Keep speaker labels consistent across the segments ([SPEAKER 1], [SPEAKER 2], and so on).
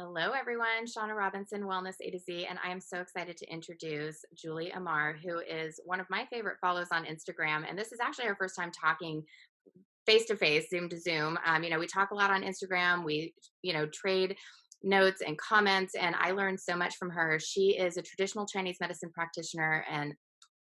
[SPEAKER 1] Hello, everyone. Shauna Robinson, Wellness A to Z, and I am so excited to introduce Julie Amar, who is one of my favorite follows on Instagram. And this is actually our first time talking face to face, Zoom to Zoom. We talk a lot on Instagram. We, trade notes and comments, and I learned so much from her. She is a traditional Chinese medicine practitioner and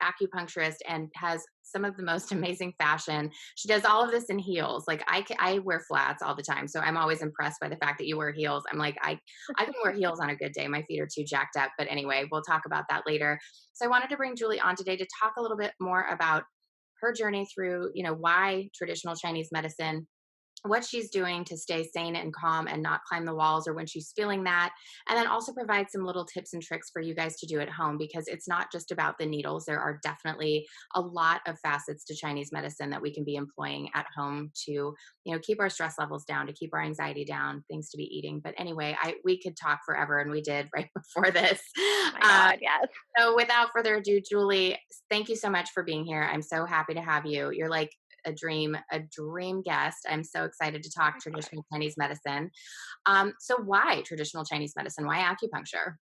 [SPEAKER 1] acupuncturist and has some of the most amazing fashion. She does all of this in heels. Like I wear flats all the time, so I'm always impressed by the fact that you wear heels. I'm like I can wear heels on a good day. My feet are too jacked up, but anyway, we'll talk about that later. So I wanted to bring Julie on today to talk a little bit more about her journey through, why traditional Chinese medicine, what she's doing to stay sane and calm and not climb the walls or when she's feeling that. And then also provide some little tips and tricks for you guys to do at home because it's not just about the needles. There are definitely a lot of facets to Chinese medicine that we can be employing at home to, keep our stress levels down, to keep our anxiety down, things to be eating. But anyway, we could talk forever and we did right before this.
[SPEAKER 2] Oh my
[SPEAKER 1] Uh,
[SPEAKER 2] God, yes.
[SPEAKER 1] so without further ado, Julie, thank you so much for being here. I'm so happy to have you. You're like a dream guest. I'm so excited to talk
[SPEAKER 2] Likewise.
[SPEAKER 1] traditional Chinese medicine. So why traditional Chinese medicine? Why acupuncture?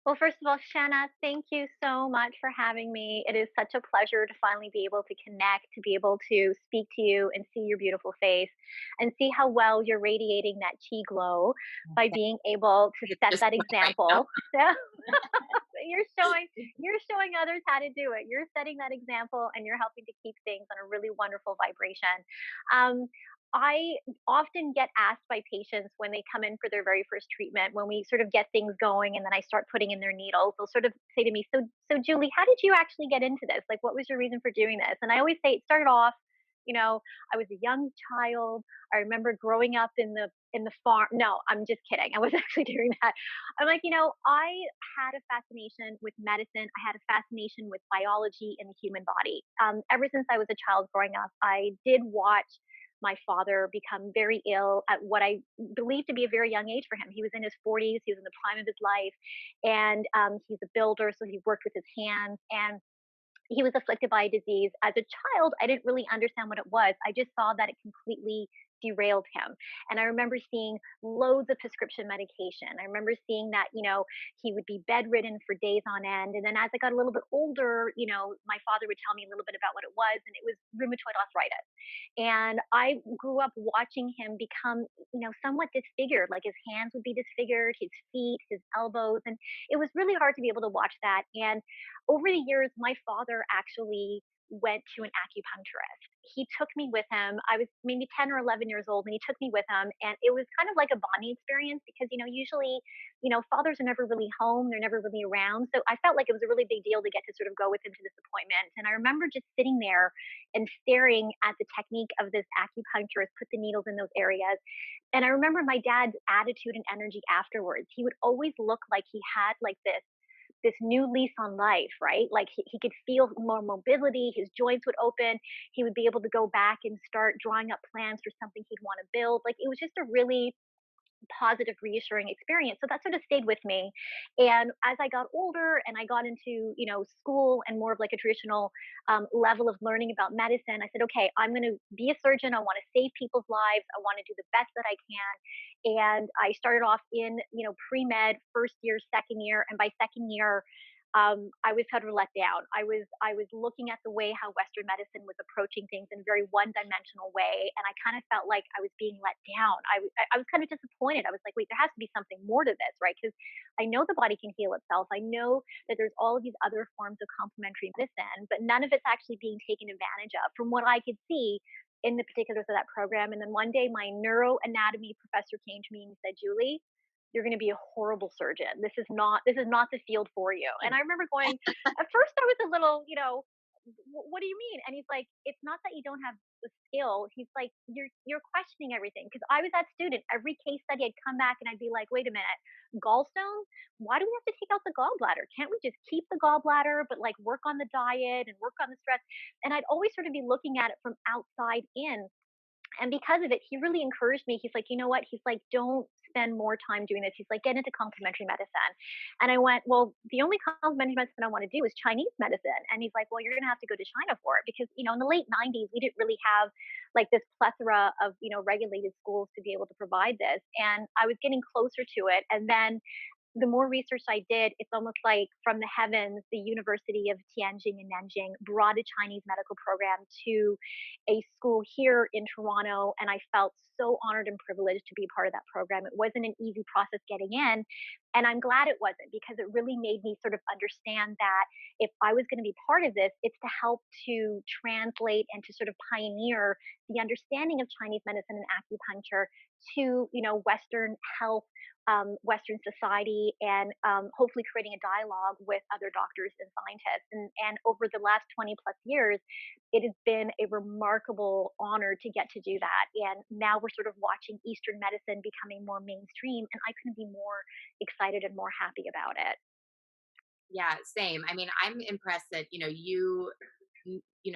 [SPEAKER 2] Well, first of all, Shanna, thank you so much for having me. It is such a pleasure to finally be able to connect, to be able to speak to you and see your beautiful face and see how well you're radiating that chi glow by being able to
[SPEAKER 1] It's
[SPEAKER 2] set
[SPEAKER 1] just
[SPEAKER 2] that
[SPEAKER 1] right now.
[SPEAKER 2] example. Yeah. You're showing others how to do it. You're setting that example and you're helping to keep things on a really wonderful vibration. Um, I often get asked by patients when they come in for their very first treatment, when we sort of get things going and then I start putting in their needles, they'll sort of say to me, so Julie, how did you actually get into this? Like, what was your reason for doing this? And I always say it started off, you know, I was a young child. I remember growing up in the farm. No, I'm just kidding. I was actually doing that. I'm like, I had a fascination with medicine. I had a fascination with biology and the human body. Ever since I was a child growing up, I did watch my father become very ill at what I believe to be a very young age for him. He was in his 40s, he was in the prime of his life, and he's a builder, so he worked with his hands. And he was afflicted by a disease. As a child, I didn't really understand what it was. I just saw that it completely derailed him. And I remember seeing loads of prescription medication. I remember seeing that, he would be bedridden for days on end. And then as I got a little bit older, my father would tell me a little bit about what it was, and it was rheumatoid arthritis. And I grew up watching him become, somewhat disfigured, like his hands would be disfigured, his feet, his elbows. And it was really hard to be able to watch that. And over the years, my father actually went to an acupuncturist. He took me with him. I was maybe 10 or 11 years old, and he took me with him. And it was kind of like a bonding experience because, usually, fathers are never really home, they're never really around. So I felt like it was a really big deal to get to sort of go with him to this appointment. And I remember just sitting there and staring at the technique of this acupuncturist put the needles in those areas. And I remember my dad's attitude and energy afterwards. He would always look like he had like this new lease on life, right? Like he could feel more mobility, his joints would open, he would be able to go back and start drawing up plans for something he'd want to build. Like it was just a really positive, reassuring experience. So that sort of stayed with me. And as I got older and I got into, school and more of like a traditional level of learning about medicine, I said, okay, I'm going to be a surgeon. I want to save people's lives. I want to do the best that I can. And I started off in, pre-med, first year, second year. And by second year, I was kind of let down. I was looking at the way how Western medicine was approaching things in a very one-dimensional way, and I kind of felt like I was being let down. I was kind of disappointed. I was like, wait, there has to be something more to this, right? Because I know the body can heal itself. I know that there's all of these other forms of complementary medicine, but none of it's actually being taken advantage of, from what I could see in the particulars of that program. And then one day, my neuroanatomy professor came to me and he said, Julie, you're going to be a horrible surgeon. This is not the field for you. And I remember going, at first I was a little, what do you mean? And he's like, it's not that you don't have the skill. He's like, you're questioning everything. Because I was that student. Every case study I'd come back and I'd be like, wait a minute, gallstones? Why do we have to take out the gallbladder? Can't we just keep the gallbladder, but like work on the diet and work on the stress? And I'd always sort of be looking at it from outside in. And because of it, he really encouraged me. He's like, you know what? He's like, don't spend more time doing this. He's like, get into complementary medicine. And I went, well, the only complementary medicine I want to do is Chinese medicine. And he's like, well, you're going to have to go to China for it because, in the late 90s, we didn't really have like this plethora of, regulated schools to be able to provide this. And I was getting closer to it. And then the more research I did, it's almost like from the heavens, the University of Tianjin and Nanjing brought a Chinese medical program to a school here in Toronto. And I felt so honored and privileged to be part of that program. It wasn't an easy process getting in. And I'm glad it wasn't because it really made me sort of understand that if I was going to be part of this, it's to help to translate and to sort of pioneer the understanding of Chinese medicine and acupuncture to, Western health, Western society, and hopefully creating a dialogue with other doctors and scientists. And over the last 20 plus years, it has been a remarkable honor to get to do that. And now we're sort of watching Eastern medicine becoming more mainstream, and I couldn't be more excited and more happy about it.
[SPEAKER 1] Yeah, same. I mean, I'm impressed that,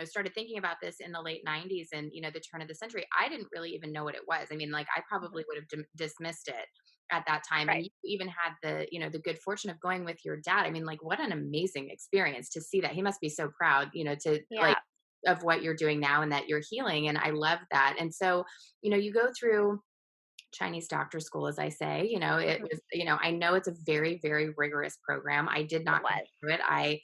[SPEAKER 1] started thinking about this in the late 90s and, the turn of the century. I didn't really even know what it was. I mean, like I
[SPEAKER 2] Mhm.
[SPEAKER 1] probably would have dismissed it at that time. And
[SPEAKER 2] Right.
[SPEAKER 1] you even had the good fortune of going with your dad. I mean, like what an amazing experience to see that. He must be so proud, to like
[SPEAKER 2] Yeah.
[SPEAKER 1] of what you're doing now and that you're healing. And I love that. And so, you go through Chinese doctor school, as I say. It
[SPEAKER 2] Hmm.
[SPEAKER 1] was, I know it's a very, very rigorous program. I did
[SPEAKER 2] It
[SPEAKER 1] not go
[SPEAKER 2] was.
[SPEAKER 1] through it. I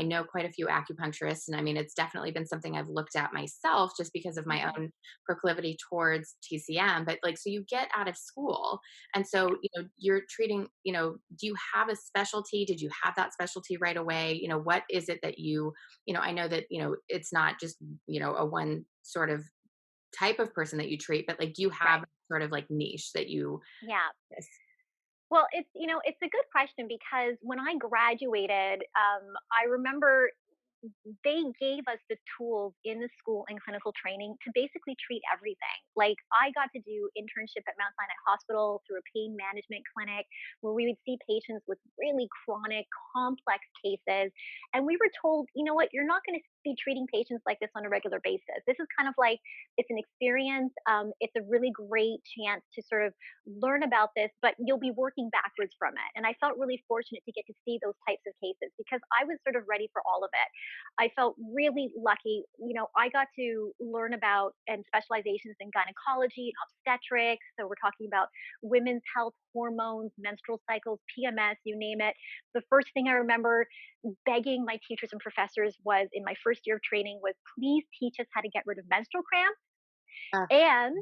[SPEAKER 1] know quite a few acupuncturists, and I mean, it's definitely been something I've looked at myself just because of my
[SPEAKER 2] Hmm.
[SPEAKER 1] own proclivity towards TCM. But like, so you get out of school, and so, you're treating, do you have a specialty? Did you have that specialty right away? What is it that I know that, it's not just, a one sort of type of person that you treat, but like, do you have
[SPEAKER 2] Right.
[SPEAKER 1] sort of like niche that you
[SPEAKER 2] Yeah.
[SPEAKER 1] yes.
[SPEAKER 2] Well, it's a good question because when I graduated, I remember they gave us the tools in the school and clinical training to basically treat everything. Like I got to do internship at Mount Sinai Hospital through a pain management clinic where we would see patients with really chronic, complex cases. And we were told, you know what, you're not going to be treating patients like this on a regular basis. This is kind of like it's an experience. It's a really great chance to sort of learn about this, but you'll be working backwards from it. And I felt really fortunate to get to see those types of cases because I was sort of ready for all of it. I felt really lucky. I got to learn about and specializations in gynecology and obstetrics. So we're talking about women's health, hormones, menstrual cycles, PMS, you name it. The first thing I remember begging my teachers and professors was in my first year of training was please teach us how to get rid of menstrual cramps
[SPEAKER 1] Uh,
[SPEAKER 2] and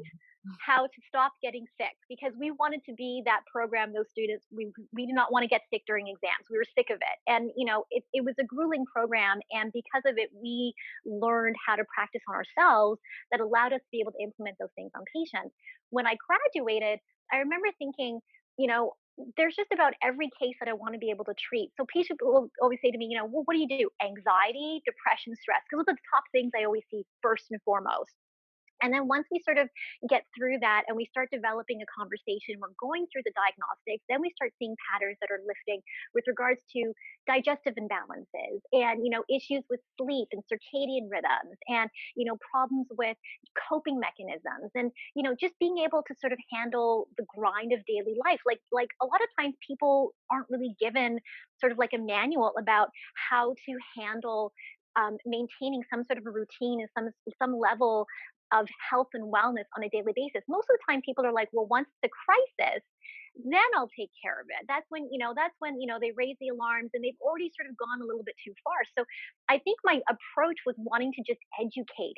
[SPEAKER 2] how to stop getting sick because we wanted to be that program those students we did not want to get sick during exams. We were sick of it. And it was a grueling program, and because of it we learned how to practice on ourselves that allowed us to be able to implement those things on patients. When I graduated, I remember thinking, you know there's just about every case that I want to be able to treat. So patients will always say to me, well, what do you do? Anxiety, depression, stress, because those are the top things I always see first and foremost. And then once we sort of get through that and we start developing a conversation, we're going through the diagnostics, then we start seeing patterns that are lifting with regards to digestive imbalances and, issues with sleep and circadian rhythms and, problems with coping mechanisms and, just being able to sort of handle the grind of daily life. Like a lot of times people aren't really given sort of like a manual about how to handle maintaining some sort of a routine and some level of health and wellness on a daily basis. Most of the time people are like, well, once the crisis, then I'll take care of it. That's when they raise the alarms and they've already sort of gone a little bit too far. So I think my approach was wanting to just educate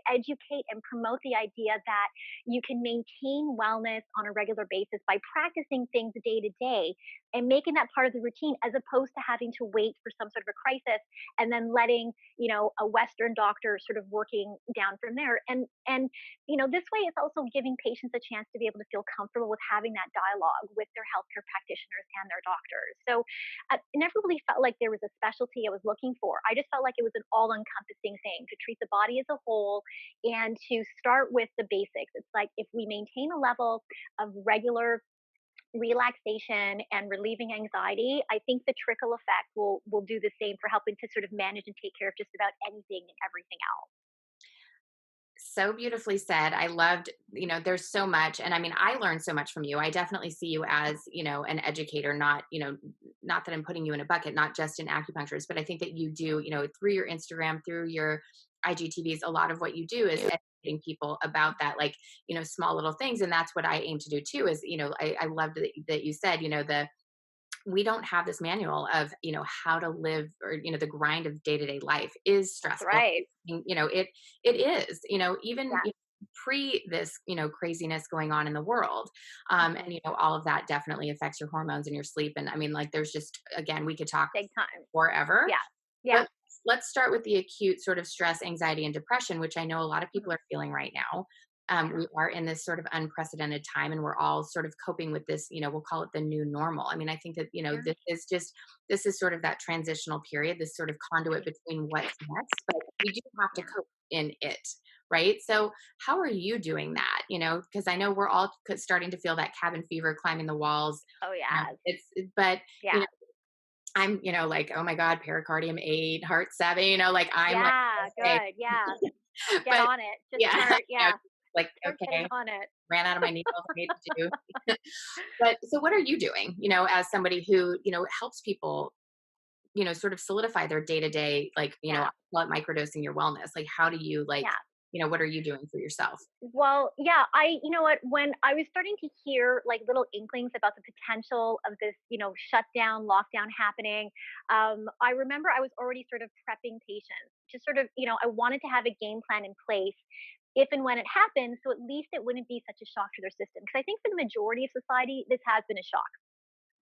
[SPEAKER 2] and promote the idea that you can maintain wellness on a regular basis by practicing things day to day and making that part of the routine as opposed to having to wait for some sort of a crisis and then letting, a Western doctor sort of working down from there. And this way it's also giving patients a chance to be able to feel comfortable with having that dialogue with their healthcare practitioners and their doctors. So it never really felt like there was a specialty I was looking for. I just felt like it was an all encompassing thing to treat the body as a whole and to start with the basics. It's like if we maintain a level of regular relaxation and relieving anxiety, I think the trickle effect will do the same for helping to sort of manage and take care of just about anything and everything else.
[SPEAKER 1] So beautifully said. I loved, there's so much. And I mean, I learned so much from you. I definitely see you as, an educator, not, not that I'm putting you in a bucket, not just an acupuncturist, but I think that you do, through your Instagram, through your IGTVs, a lot of what you do is educating people about that, like, small little things. And that's what I aim to do too, is, I loved that you said, we don't have this manual of how to live, or the grind of day-to-day life is
[SPEAKER 2] That's
[SPEAKER 1] stressful.
[SPEAKER 2] right.
[SPEAKER 1] It is, even
[SPEAKER 2] Yes,
[SPEAKER 1] pre this craziness going on in the world.
[SPEAKER 2] hmm
[SPEAKER 1] And all of that definitely affects your hormones and your sleep. And I mean, like, there's just, again, we could talk
[SPEAKER 2] big time.
[SPEAKER 1] forever,
[SPEAKER 2] Yeah, yeah.
[SPEAKER 1] but let's start with the acute sort of stress, anxiety, and depression, which I know a lot of people
[SPEAKER 2] Mhm.
[SPEAKER 1] are feeling right now.
[SPEAKER 2] Yeah,
[SPEAKER 1] We are in this sort of unprecedented time, and we're all sort of coping with this. We'll call it the new normal. I mean, I think that
[SPEAKER 2] yeah,
[SPEAKER 1] this is sort of that transitional period, this sort of conduit between what's next. But we do have to
[SPEAKER 2] yeah.
[SPEAKER 1] cope in it, right? So, how are you doing that? Because I know we're all starting to feel that cabin fever, climbing the walls.
[SPEAKER 2] Oh, yes,
[SPEAKER 1] But
[SPEAKER 2] yes.
[SPEAKER 1] I'm, like, oh my God, pericardium 8, heart 7, like I'm like,
[SPEAKER 2] Yeah,
[SPEAKER 1] okay.
[SPEAKER 2] good, yeah. Get
[SPEAKER 1] But
[SPEAKER 2] on it. Just
[SPEAKER 1] yeah,
[SPEAKER 2] start, yeah,
[SPEAKER 1] like,
[SPEAKER 2] start getting
[SPEAKER 1] okay,
[SPEAKER 2] on it.
[SPEAKER 1] ran out of my needles, I made it too. But so what are you doing, as somebody who, helps people, sort of solidify their day to day, like, I
[SPEAKER 2] Yeah,
[SPEAKER 1] call it microdosing your wellness. Like, how do you, like,
[SPEAKER 2] yeah.
[SPEAKER 1] what are you doing for yourself?
[SPEAKER 2] Well, yeah, you know what, when I was starting to hear like little inklings about the potential of this, shutdown, lockdown happening, I remember I was already sort of prepping patients, just sort of, I wanted to have a game plan in place if and when it happens, so at least it wouldn't be such a shock to their system. Because I think for the majority of society, this has been a shock.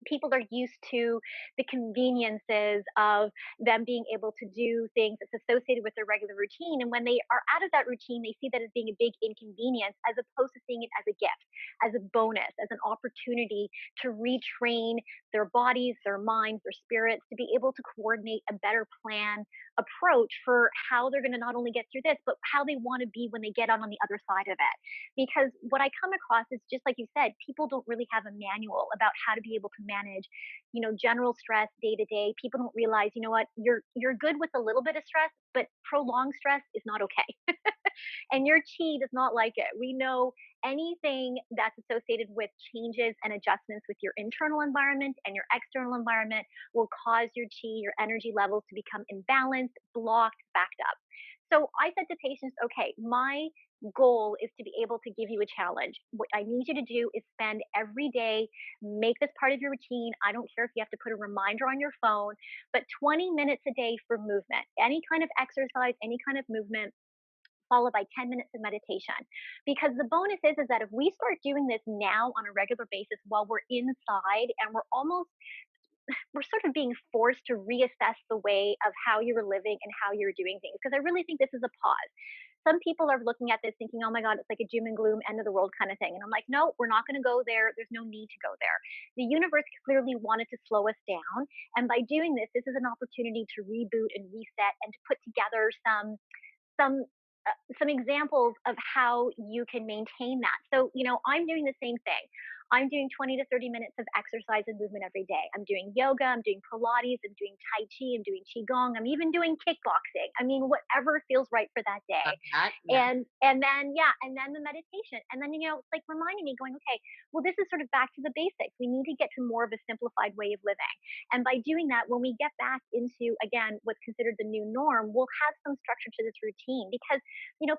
[SPEAKER 2] People are used to the conveniences of them being able to do things that's associated with their regular routine. And when they are out of that routine, they see that as being a big inconvenience as opposed to seeing it as a gift, as a bonus, as an opportunity to retrain their bodies, their minds, their spirits to be able to coordinate a better plan approach for how they're going to not only get through this, but how they want to be when they get on the other side of it. Because what I come across is just like you said, people don't really have a manual about how to be able to manage, general stress day to day. People don't realize, what, you're good with a little bit of stress, but prolonged stress is not okay. And your chi does not like it. We know anything that's associated with changes and adjustments with your internal environment and your external environment will cause your chi, your energy levels to become imbalanced, blocked, backed up. So I said to patients, okay, my goal is to be able to give you a challenge. What I need you to do is spend every day, make this part of your routine. I don't care if you have to put a reminder on your phone, but 20 minutes a day for movement, any kind of exercise, any kind of movement, followed by 10 minutes of meditation. Because the bonus is that if we start doing this now on a regular basis while we're inside and we're sort of being forced to reassess the way of how you were living and how you're doing things. Because I really think this is a pause. Some people are looking at this thinking, oh my God, it's like a doom and gloom, end of the world kind of thing. And I'm like, no, we're not going to go there. There's no need to go there. The universe clearly wanted to slow us down. And by doing this, this is an opportunity to reboot and reset and to put together some some examples of how you can maintain that. So, I'm doing the same thing. I'm doing 20 to 30 minutes of exercise and movement every day. I'm doing yoga, I'm doing Pilates, I'm doing Tai Chi, I'm doing Qigong, I'm even doing kickboxing. I mean, whatever feels right for that
[SPEAKER 1] Love
[SPEAKER 2] day.
[SPEAKER 1] that. Yeah.
[SPEAKER 2] And then yeah, and then the meditation. And then, it's like reminding me going, okay, well, this is sort of back to the basics. We need to get to more of a simplified way of living. And by doing that, when we get back into again what's considered the new norm, we'll have some structure to this routine because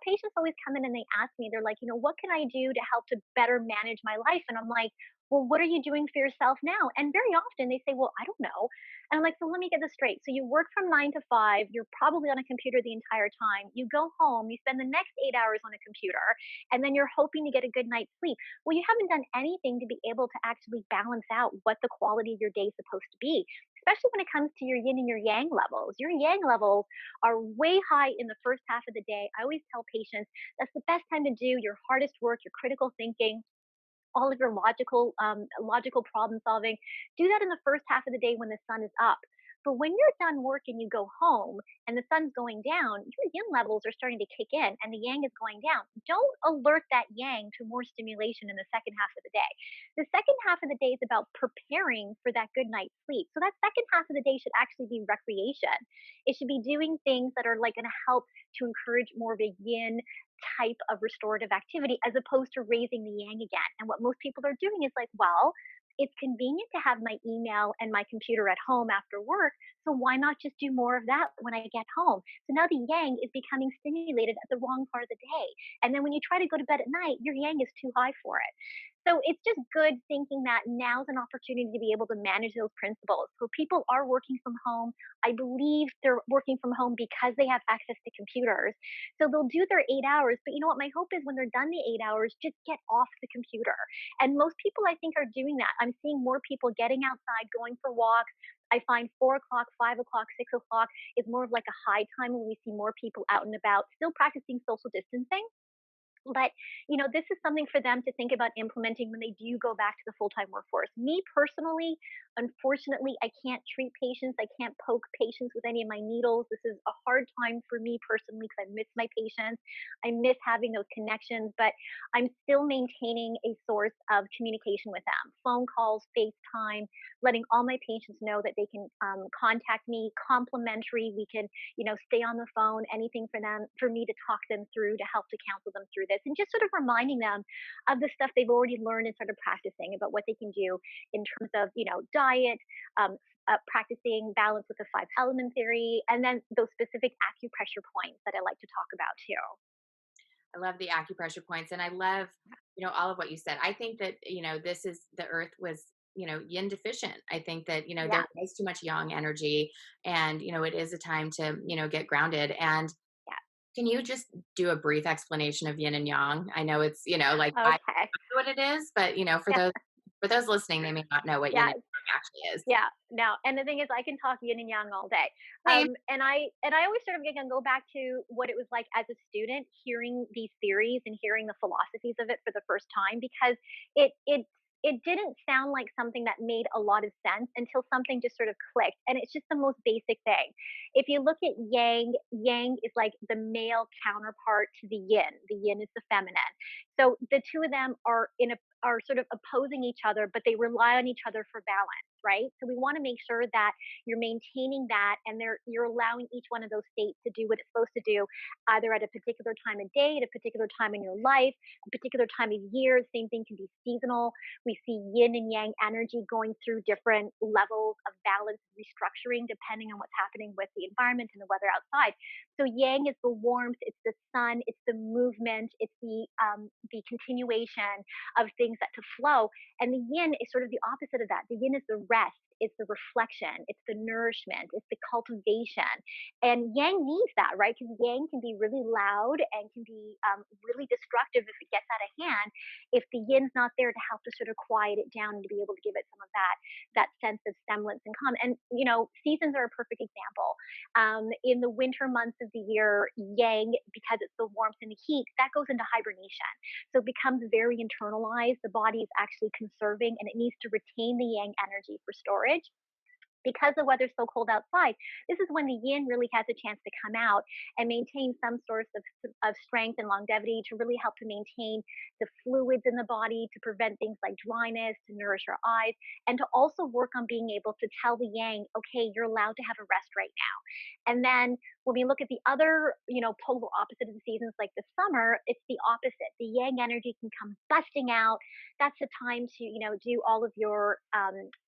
[SPEAKER 2] patients always come in and they ask me, they're like, what can I do to help to better manage my life? And I'm like, well, what are you doing for yourself now? And very often they say, well, I don't know. And I'm like, so let me get this straight. So you work from 9 to 5, you're probably on a computer the entire time. You go home, you spend the next 8 hours on a computer, and then you're hoping to get a good night's sleep. Well, you haven't done anything to be able to actually balance out what the quality of your day is supposed to be, especially when it comes to your yin and your yang levels. Your yang levels are way high in the first half of the day. I always tell patients that's the best time to do your hardest work, your critical thinking, all of your logical problem solving. Do that in the first half of the day when the sun is up. But when you're done work and you go home and the sun's going down, your yin levels are starting to kick in and the yang is going down. Don't alert that yang to more stimulation in the second half of the day. The second half of the day is about preparing for that good night's sleep. So that second half of the day should actually be recreation. It should be doing things that are like going to help to encourage more of a yin type of restorative activity as opposed to raising the yang again. And what most people are doing is like, well, it's convenient to have my email and my computer at home after work. So why not just do more of that when I get home? So now the yang is becoming stimulated at the wrong part of the day. And then when you try to go to bed at night, your yang is too high for it. So it's just good thinking that now's an opportunity to be able to manage those principles. So people are working from home. I believe they're working from home because they have access to computers. So they'll do their 8 hours. But you know what? My hope is when they're done the 8 hours, just get off the computer. And most people, I think, are doing that. I'm seeing more people getting outside, going for walks. I find 4 o'clock, 5 o'clock, 6 o'clock is more of like a high time when we see more people out and about, still practicing social distancing. But, this is something for them to think about implementing when they do go back to the full-time workforce. Me personally, unfortunately, I can't treat patients. I can't poke patients with any of my needles. This is a hard time for me personally because I miss my patients. I miss having those connections, but I'm still maintaining a source of communication with them. Phone calls, FaceTime, letting all my patients know that they can contact me complimentary. We can, stay on the phone, anything for me to talk them through, to help to counsel them through this, and just sort of reminding them of the stuff they've already learned and started practicing about what they can do in terms of, diet, um, practicing balance with the five element theory, and then those specific acupressure points that I like to talk about too.
[SPEAKER 1] I love the acupressure points, and I love, all of what you said. I think that, this is the earth was, yin deficient. I think that, there
[SPEAKER 2] Yeah,
[SPEAKER 1] was too much yang energy, and, it is a time to, get grounded. And
[SPEAKER 2] yeah.
[SPEAKER 1] can you just do a brief explanation of yin and yang? I know it's, like I
[SPEAKER 2] Okay.
[SPEAKER 1] know what it is, but, for those listening, they may not know what yin
[SPEAKER 2] Yeah,
[SPEAKER 1] and yang actually is.
[SPEAKER 2] yeah, no, and the thing is I can talk yin and yang all day.
[SPEAKER 1] Same.
[SPEAKER 2] And I always sort of again go back to what it was like as a student hearing these theories and hearing the philosophies of it for the first time because it didn't sound like something that made a lot of sense until something just sort of clicked. And it's just the most basic thing. If you look at yang, yang is like the male counterpart to the yin. The yin is the feminine. So the two of them are sort of opposing each other, but they rely on each other for balance, right? So we want to make sure that you're maintaining that and you're allowing each one of those states to do what it's supposed to do, either at a particular time of day, at a particular time in your life, a particular time of year. Same thing can be seasonal. We see yin and yang energy going through different levels of balance restructuring depending on what's happening with the environment and the weather outside. So yang is the warmth, it's the sun, it's the movement, it's the continuation of things that to flow. And the yin is sort of the opposite of that. The yin is the rest, it's the reflection, it's the nourishment, it's the cultivation. And yang needs that, right? Because yang can be really loud and can be really destructive if it gets out of hand. If the yin's not there to help to sort of quiet it down and to be able to give it some of that sense of semblance and calm. And seasons are a perfect example. In the winter months of the year, yang, because it's the warmth and the heat, that goes into hibernation. So it becomes very internalized. The body is actually conserving and it needs to retain the yang energy for storage because the weather's so cold outside, this is when the yin really has a chance to come out and maintain some source of strength and longevity to really help to maintain the fluids in the body, to prevent things like dryness, to nourish your eyes, and to also work on being able to tell the yang, okay, you're allowed to have a rest right now. And then when we look at the other, polar opposite of the seasons like the summer, it's the opposite. The yang energy can come busting out. That's the time to, do all of your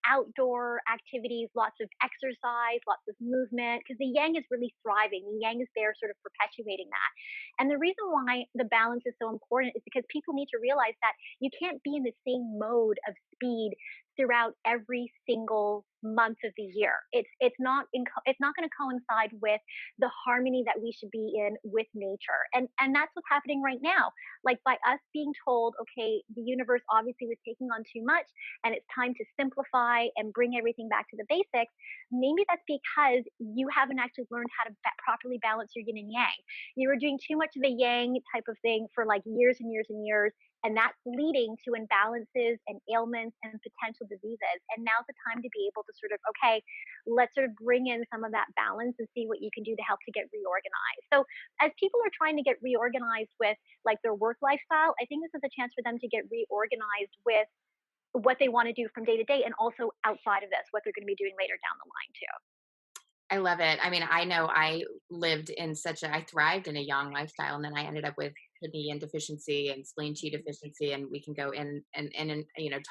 [SPEAKER 2] outdoor activities, lots of exercise, lots of movement, because the yang is really thriving. The yang is there sort of perpetuating that. And the reason why the balance is so important is because people need to realize that you can't be in the same mode of speed throughout every single month of the year. It's not going to coincide with the harmony that we should be in with nature. And that's what's happening right now. Like by us being told, okay, the universe obviously was taking on too much and it's time to simplify and bring everything back to the basics. Maybe that's because you haven't actually learned how to properly balance your yin and yang. You were doing too much of a yang type of thing for like years and years and years, and that's leading to imbalances and ailments and potential diseases. And now's the time to be able to sort of, okay, let's sort of bring in some of that balance and see what you can do to help to get reorganized. So as people are trying to get reorganized with like their work lifestyle, I think this is a chance for them to get reorganized with what they want to do from day to day and also outside of this, what they're going to be doing later down the line too.
[SPEAKER 1] I love it. I mean, I know I thrived in a yang lifestyle, and then I ended up with kidney deficiency and spleen qi deficiency, and we can go in and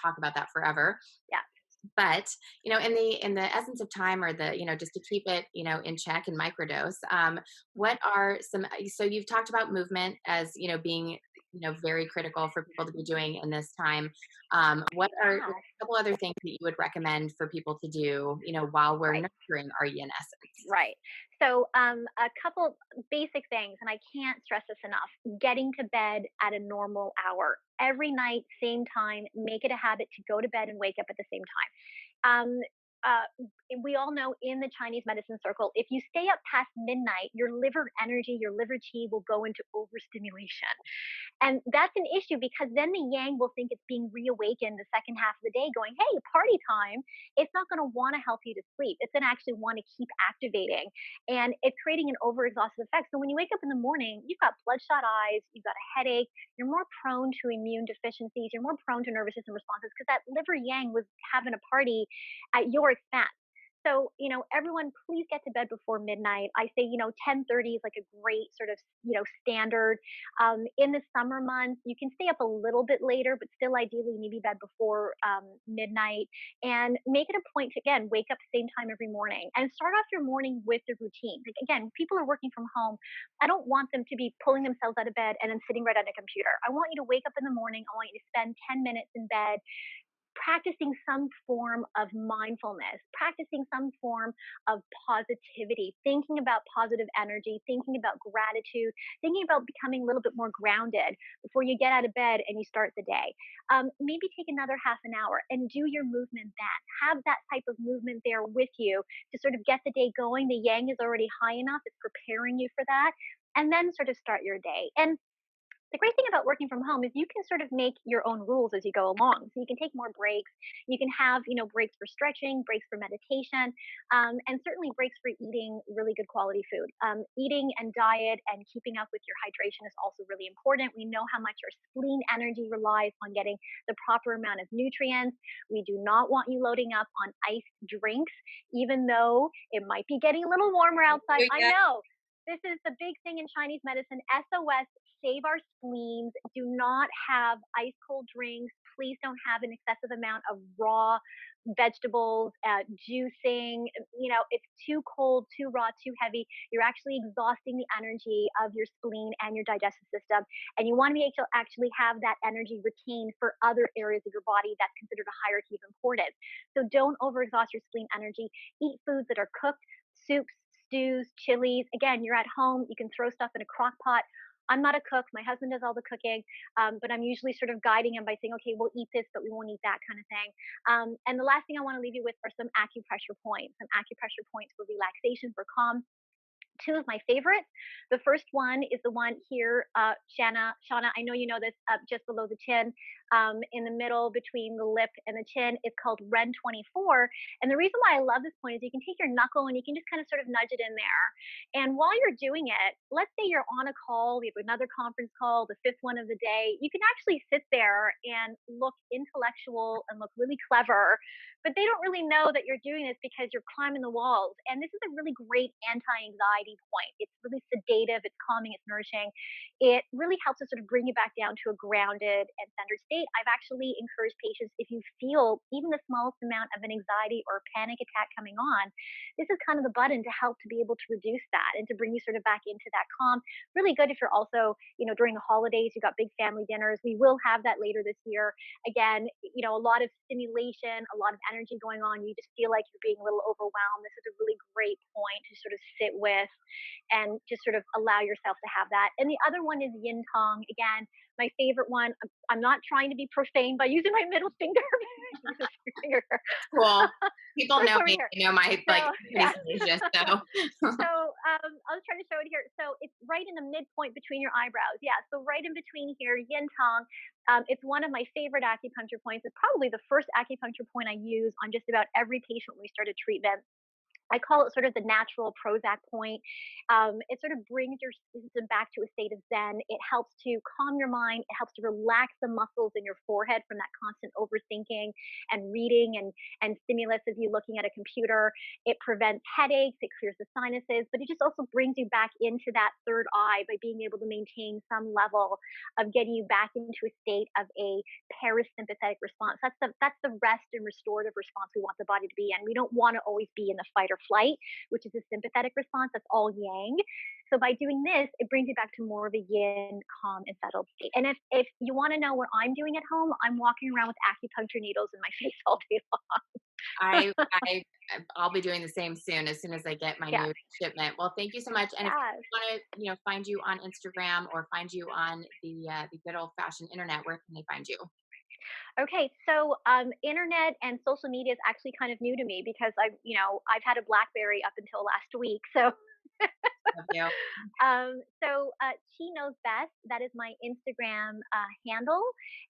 [SPEAKER 1] talk about that forever.
[SPEAKER 2] Yeah,
[SPEAKER 1] But in the essence of time, or the just to keep it in check and microdose, what are some so you've talked about movement as being very critical for people to be doing in this time. What are a
[SPEAKER 2] yeah,
[SPEAKER 1] couple other things that you would recommend for people to do while we're
[SPEAKER 2] right.
[SPEAKER 1] nurturing our yin essence?
[SPEAKER 2] Right. So, a couple basic things, and I can't stress this enough: getting to bed at a normal hour every night, same time. Make it a habit to go to bed and wake up at the same time. Uh, we all know in the Chinese medicine circle, if you stay up past midnight, your liver energy, your liver qi will go into overstimulation. And that's an issue because then the yang will think it's being reawakened the second half of the day, going, hey, party time. It's not going to want to help you to sleep. It's going to actually want to keep activating. And it's creating an overexhaustive effect. So when you wake up in the morning, you've got bloodshot eyes, you've got a headache, you're more prone to immune deficiencies, you're more prone to nervous system responses because that liver yang was having a party at your expense. So, everyone please get to bed before midnight. I say, 10:30 is like a great sort of, standard. In the summer months, you can stay up a little bit later, but still ideally you need to be bed before midnight. And make it a point to, again, wake up same time every morning and start off your morning with the routine. Like, again, people are working from home. I don't want them to be pulling themselves out of bed and then sitting right on a computer. I want you to wake up in the morning. I want you to spend 10 minutes in bed practicing some form of mindfulness, practicing some form of positivity, thinking about positive energy, thinking about gratitude, thinking about becoming a little bit more grounded before you get out of bed and you start the day. Maybe take another half an hour and do your movement then. Have that type of movement there with you to sort of get the day going. The yang is already high enough, it's preparing you for that. And then sort of start your day. And the great thing about working from home is you can sort of make your own rules as you go along. So you can take more breaks. You can have, breaks for stretching, breaks for meditation, and certainly breaks for eating really good quality food. Eating and diet and keeping up with your hydration is also really important. We know how much our spleen energy relies on getting the proper amount of nutrients. We do not want you loading up on iced drinks, even though it might be getting a little warmer outside. I
[SPEAKER 1] Yeah.
[SPEAKER 2] know this is the big thing in Chinese medicine. SOS, save our spleens. Do not have ice cold drinks. Please don't have an excessive amount of raw vegetables, juicing. It's too cold, too raw, too heavy. You're actually exhausting the energy of your spleen and your digestive system. And you want to be able to actually have that energy retained for other areas of your body that's considered a hierarchy of importance. So don't overexhaust your spleen energy. Eat foods that are cooked, soups, stews, chilies. Again, you're at home. You can throw stuff in a crock pot. I'm not a cook. My husband does all the cooking, but I'm usually sort of guiding him by saying, okay, we'll eat this, but we won't eat that kind of thing. And the last thing I want to leave you with are some acupressure points, for relaxation, for calm. Two of my favorites. The first one is the one here, Shauna, I know you know this, just below the chin, in the middle between the lip and the chin. It's called Ren 24. And the reason why I love this point is you can take your knuckle and you can just kind of sort of nudge it in there. And while you're doing it, let's say you're on a call, you have another conference call, the fifth one of the day, you can actually sit there and look intellectual and look really clever, but they don't really know that you're doing this because you're climbing the walls. And this is a really great anti-anxiety point. It's really sedative, it's calming, it's nourishing. It really helps to sort of bring you back down to a grounded and centered state. I've actually encouraged patients, if you feel even the smallest amount of an anxiety or panic attack coming on, this is kind of the button to help to be able to reduce that and to bring you sort of back into that calm. Really good if you're also, during the holidays, you've got big family dinners. We will have that later this year. Again, a lot of stimulation, a lot of energy going on. You just feel like you're being a little overwhelmed. This is a really great point to sort of sit with and just sort of allow yourself to have that. And the other one is yin tong. Again, my favorite one. I'm not trying to be profane by using my middle finger.
[SPEAKER 1] Cool. People
[SPEAKER 2] Look
[SPEAKER 1] know
[SPEAKER 2] over
[SPEAKER 1] me.
[SPEAKER 2] here.
[SPEAKER 1] They know my
[SPEAKER 2] So
[SPEAKER 1] pretty
[SPEAKER 2] yeah.
[SPEAKER 1] salacious. So
[SPEAKER 2] So I'll try to show it here. So it's right in the midpoint between your eyebrows. Yeah. So right in between here, yin tong. It's one of my favorite acupuncture points. It's probably the first acupuncture point I use on just about every patient when we started treatment. I call it sort of the natural Prozac point. It sort of brings your system back to a state of Zen. It helps to calm your mind. It helps to relax the muscles in your forehead from that constant overthinking and reading and stimulus of you looking at a computer. It prevents headaches. It clears the sinuses, but it just also brings you back into that third eye by being able to maintain some level of getting you back into a state of a parasympathetic response. That's the rest and restorative response we want the body to be in. We don't want to always be in the fight or flight, which is a sympathetic response. That's all yang. So by doing this, it brings you back to more of a yin, calm, and settled state. And if you want to know what I'm doing at home, I'm walking around with acupuncture needles in my face all day long.
[SPEAKER 1] I'll be doing the same soon as I get my
[SPEAKER 2] Yes,
[SPEAKER 1] new shipment. Well, thank you so much. And if
[SPEAKER 2] yes.
[SPEAKER 1] you want to, find you on Instagram or find you on the good old fashioned internet, where can they find you?
[SPEAKER 2] Okay, so internet and social media is actually kind of new to me because I've had a BlackBerry up until last week. So
[SPEAKER 1] Love you.
[SPEAKER 2] She knows best. That is my Instagram handle,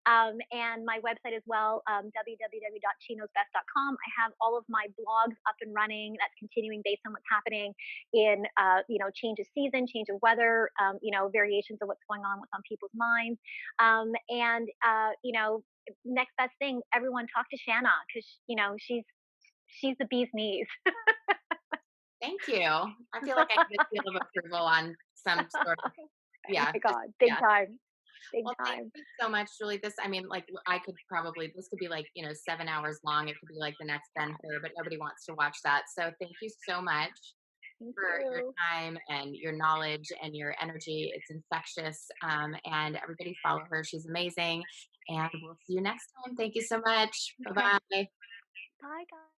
[SPEAKER 2] and my website as well, www.cheknowsbest.com. I have all of my blogs up and running. That's continuing based on what's happening in, change of season, change of weather, variations of what's going on, what's on people's minds, next best thing. Everyone talk to Shanna because she's the bee's knees.
[SPEAKER 1] Thank you. I feel like I get a seal of approval on some sort of,
[SPEAKER 2] Oh
[SPEAKER 1] yeah,
[SPEAKER 2] my
[SPEAKER 1] just,
[SPEAKER 2] God, big
[SPEAKER 1] yeah.
[SPEAKER 2] time, big
[SPEAKER 1] Well, thank
[SPEAKER 2] time.
[SPEAKER 1] you so much, Julie. I mean, like, this could be like, 7 hours long. It could be like the next Ben
[SPEAKER 2] Yeah,
[SPEAKER 1] Hur, but nobody wants to watch that. So thank you so much
[SPEAKER 2] thank
[SPEAKER 1] for your
[SPEAKER 2] you.
[SPEAKER 1] time and your knowledge and your energy. It's infectious. And everybody follow her. She's amazing. And we'll see you next time. Thank you so much. Bye
[SPEAKER 2] Okay,
[SPEAKER 1] bye.
[SPEAKER 2] bye, guys.